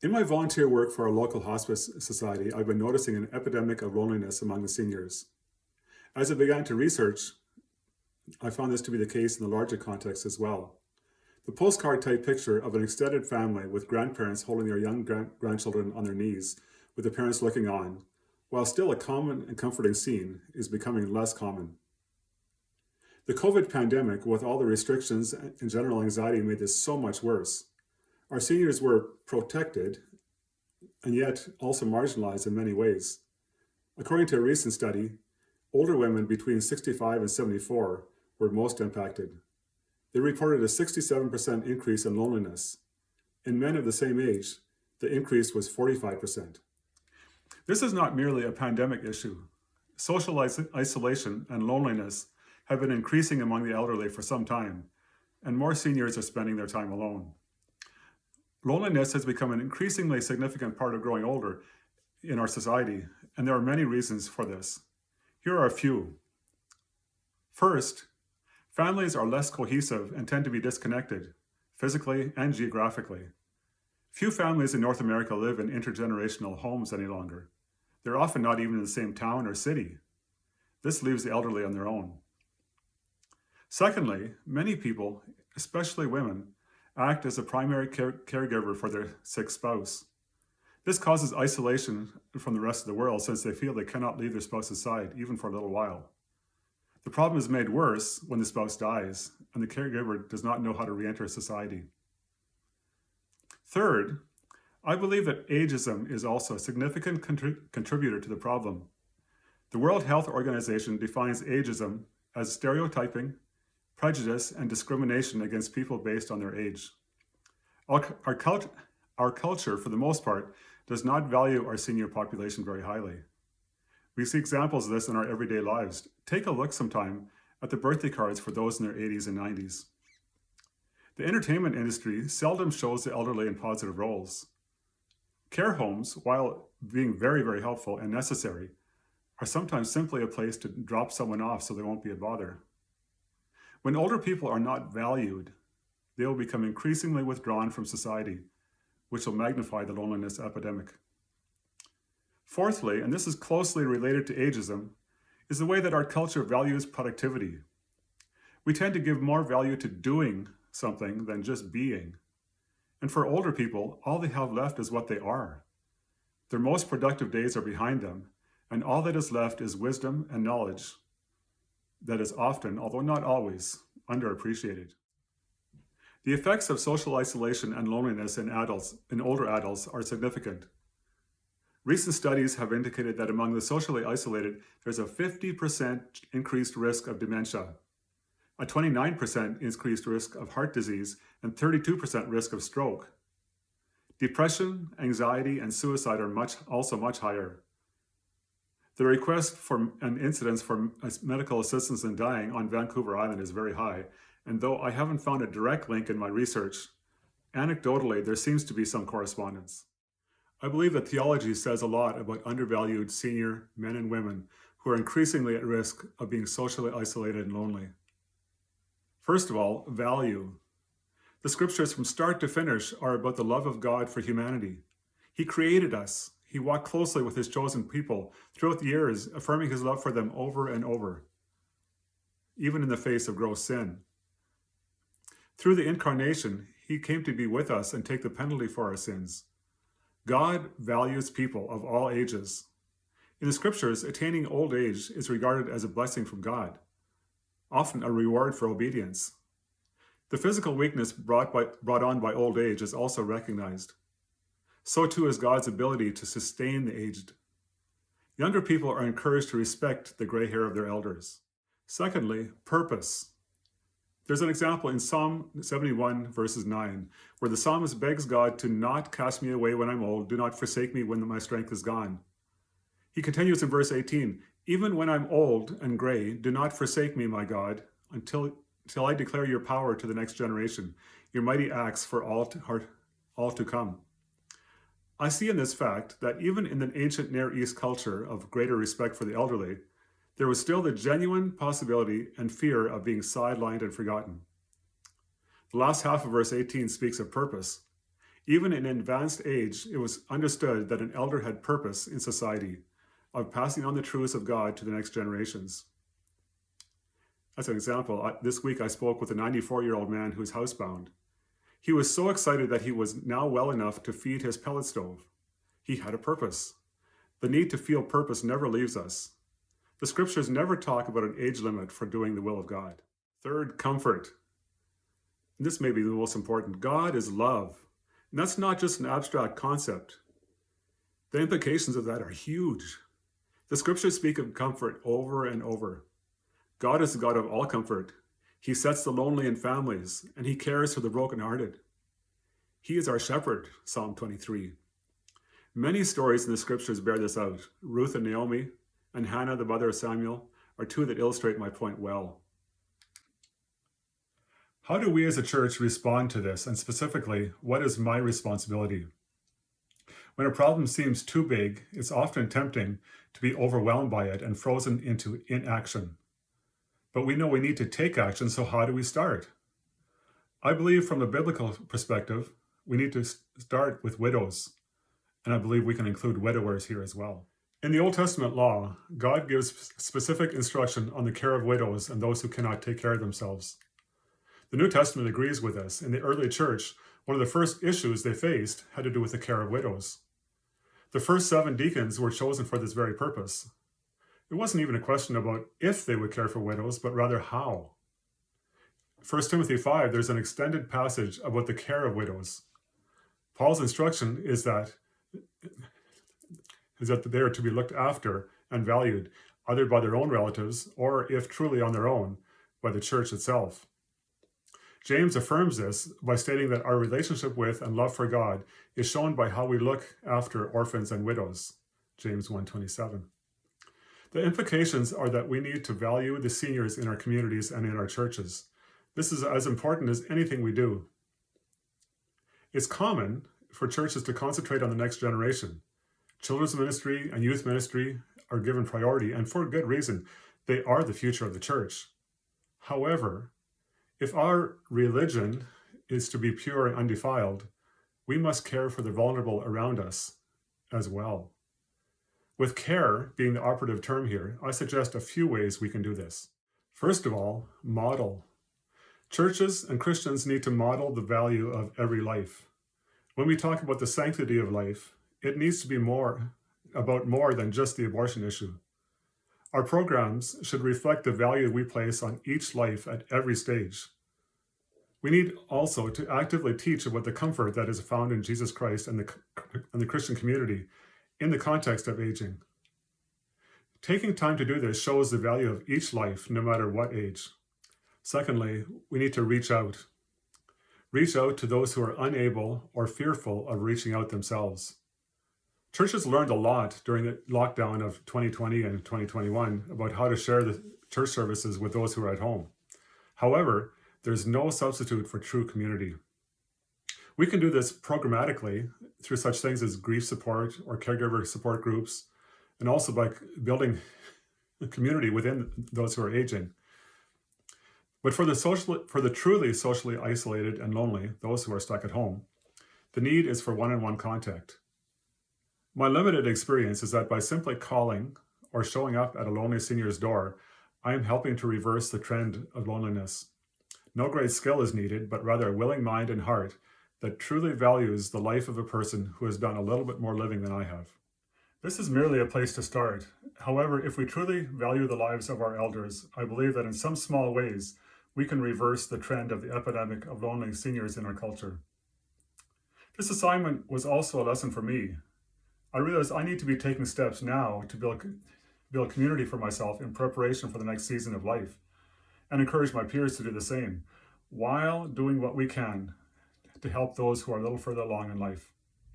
In my volunteer work for our local hospice society, I've been noticing an epidemic of loneliness among the seniors. As I began to research, I found this to be the case in the larger context as well. The postcard type picture of an extended family with grandparents holding their young grandchildren on their knees, with the parents looking on, while still a common and comforting scene, is becoming less common. The COVID pandemic, with all the restrictions and general anxiety, made this so much worse. Our seniors were protected and yet also marginalized in many ways. According to a recent study, older women between 65 and 74 were most impacted. They reported a 67% increase in loneliness. In men of the same age, the increase was 45%. This is not merely a pandemic issue. Social isolation and loneliness have been increasing among the elderly for some time, and more seniors are spending their time alone. Loneliness has become an increasingly significant part of growing older in our society, and there are many reasons for this. Here are a few. First, families are less cohesive and tend to be disconnected, physically and geographically. Few families in North America live in intergenerational homes any longer. They're often not even in the same town or city. This leaves the elderly on their own. Secondly, many people, especially women, act as a primary caregiver for their sick spouse. This causes isolation from the rest of the world since they feel they cannot leave their spouse's side, even for a little while. The problem is made worse when the spouse dies and the caregiver does not know how to re-enter society. Third, I believe that ageism is also a significant contributor to the problem. The World Health Organization defines ageism as stereotyping, prejudice, and discrimination against people based on their age. Our culture, for the most part, does not value our senior population very highly. We see examples of this in our everyday lives. Take a look sometime at the birthday cards for those in their 80s and 90s. The entertainment industry seldom shows the elderly in positive roles. Care homes, while being very, very helpful and necessary, are sometimes simply a place to drop someone off so they won't be a bother. When older people are not valued, they will become increasingly withdrawn from society, which will magnify the loneliness epidemic. Fourthly, and this is closely related to ageism, is the way that our culture values productivity. We tend to give more value to doing something than just being. And for older people, all they have left is what they are. Their most productive days are behind them, and all that is left is wisdom and knowledge that is often, although not always, underappreciated. The effects of social isolation and loneliness in older adults are significant. Recent studies have indicated that among the socially isolated, there's a 50% increased risk of dementia, a 29% increased risk of heart disease, and 32% risk of stroke. Depression, anxiety, and suicide are also much higher. The request for an incidence for medical assistance in dying on Vancouver Island is very high, and though I haven't found a direct link in my research, anecdotally there seems to be some correspondence. I believe that theology says a lot about undervalued senior men and women who are increasingly at risk of being socially isolated and lonely. First of all, value. The scriptures from start to finish are about the love of God for humanity. He created us. He walked closely with his chosen people throughout the years, affirming his love for them over and over, even in the face of gross sin. Through the incarnation, he came to be with us and take the penalty for our sins. God values people of all ages. In the scriptures, attaining old age is regarded as a blessing from God, often a reward for obedience. The physical weakness brought on by old age is also recognized. So too is God's ability to sustain the aged. Younger people are encouraged to respect the gray hair of their elders. Secondly, purpose. There's an example in Psalm 71, verses 9, where the psalmist begs God to not cast me away when I'm old, do not forsake me when my strength is gone. He continues in verse 18, even when I'm old and gray, do not forsake me, my God, until I declare your power to the next generation, your mighty acts for all to come. I see in this fact that even in the ancient Near East culture of greater respect for the elderly, there was still the genuine possibility and fear of being sidelined and forgotten. The last half of verse 18 speaks of purpose. Even in advanced age, it was understood that an elder had purpose in society of passing on the truths of God to the next generations. As an example, this week I spoke with a 94-year-old man who's housebound. He was so excited that he was now well enough to feed his pellet stove. He had a purpose. The need to feel purpose never leaves us. The scriptures never talk about an age limit for doing the will of God. Third, comfort. And this may be the most important. God is love. And that's not just an abstract concept. The implications of that are huge. The scriptures speak of comfort over and over. God is the God of all comfort. He sets the lonely in families, and he cares for the brokenhearted. He is our shepherd, Psalm 23. Many stories in the scriptures bear this out. Ruth and Naomi, and Hannah, the mother of Samuel, are two that illustrate my point well. How do we as a church respond to this? And specifically, what is my responsibility? When a problem seems too big, it's often tempting to be overwhelmed by it and frozen into inaction. But we know we need to take action, so how do we start? I believe from a biblical perspective, we need to start with widows. And I believe we can include widowers here as well. In the Old Testament law, God gives specific instruction on the care of widows and those who cannot take care of themselves. The New Testament agrees with us. In the early church, one of the first issues they faced had to do with the care of widows. The first 7 deacons were chosen for this very purpose. It wasn't even a question about if they would care for widows, but rather how. 1 Timothy 5, there's an extended passage about the care of widows. Paul's instruction is that they are to be looked after and valued, either by their own relatives or, if truly on their own, by the church itself. James affirms this by stating that our relationship with and love for God is shown by how we look after orphans and widows, James 1:27. The implications are that we need to value the seniors in our communities and in our churches. This is as important as anything we do. It's common for churches to concentrate on the next generation. Children's ministry and youth ministry are given priority, and for good reason. They are the future of the church. However, if our religion is to be pure and undefiled, we must care for the vulnerable around us as well. With care being the operative term here, I suggest a few ways we can do this. First of all, model. Churches and Christians need to model the value of every life. When we talk about the sanctity of life, it needs to be about more than just the abortion issue. Our programs should reflect the value we place on each life at every stage. We need also to actively teach about the comfort that is found in Jesus Christ and the Christian community in the context of aging. Taking time to do this shows the value of each life, no matter what age. Secondly, we need to reach out. Reach out to those who are unable or fearful of reaching out themselves. Churches learned a lot during the lockdown of 2020 and 2021 about how to share the church services with those who are at home. However, there's no substitute for true community. We can do this programmatically through such things as grief support or caregiver support groups, and also by building a community within those who are aging. But for the truly socially isolated and lonely, those who are stuck at home, the need is for one-on-one contact. My limited experience is that by simply calling or showing up at a lonely senior's door, I am helping to reverse the trend of loneliness. No great skill is needed, but rather a willing mind and heart that truly values the life of a person who has done a little bit more living than I have. This is merely a place to start. However, if we truly value the lives of our elders, I believe that in some small ways, we can reverse the trend of the epidemic of lonely seniors in our culture. This assignment was also a lesson for me. I realized I need to be taking steps now to build community for myself in preparation for the next season of life, and encourage my peers to do the same, while doing what we can to help those who are a little further along in life.